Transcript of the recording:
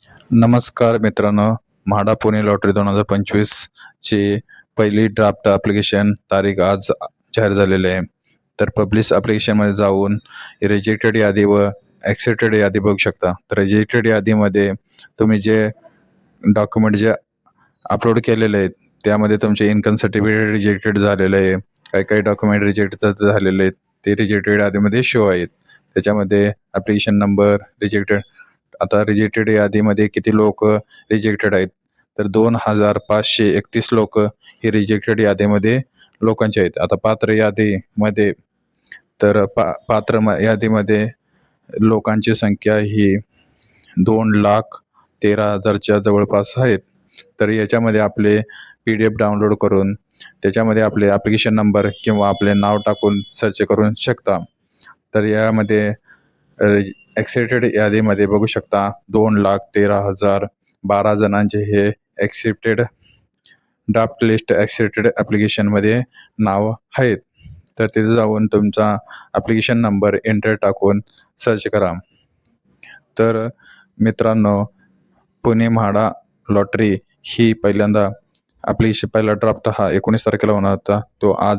नमस्कार मित्रांनो, म्हाडा पुणे लॉटरी 2025 ची पहिली ड्राफ्ट ॲप्लिकेशन तारीख आज जाहीर झालेली आहे. तर पब्लिश ॲप्लिकेशनमध्ये जाऊन रिजेक्टेड यादी व ॲक्सेप्टेड यादी बघू शकता. तर रिजेक्टेड यादीमध्ये तुम्ही जे डॉक्युमेंट जे अपलोड केलेले आहेत, त्यामध्ये तुमचे इन्कम सर्टिफिकेट रिजेक्टेड झालेलं आहे. काही डॉक्युमेंट रिजेक्ट झालेले आहेत, ते रिजेक्टेड यादीमध्ये शो आहेत. त्याच्यामध्ये ॲप्लिकेशन नंबर रिजेक्टेड. आता रिजेक्टेड यादीमध्ये किती लोक रिजेक्टेड आहेत, तर 2531 लोक हे रिजेक्टेड यादीमध्ये लोकांचे आहेत. आता पात्र यादीमध्ये तर यादीमध्ये लोकांची संख्या ही 2,13,000च्या जवळपास आहेत. तर याच्यामध्ये आपले PDF डाउनलोड करून त्याच्यामध्ये आपले ॲप्लिकेशन नंबर किंवा आपले नाव टाकून सर्च करू शकता. तर यामध्ये ॲक्सेप्टेड यादीमध्ये बघू शकता 2,13,012 जणांचे हे ॲक्सेप्टेड ड्राफ्ट लिस्ट ॲक्सेप्टेड ॲप्लिकेशनमध्ये नाव आहेत. तर तिथे जाऊन तुमचा ॲप्लिकेशन नंबर एंटर टाकून सर्च करा. तर मित्रांनो, पुणे म्हाडा लॉटरी ही पहिल्यांदा पहिला ड्राफ्ट हा 19 तारखेला होणार होता. तो आज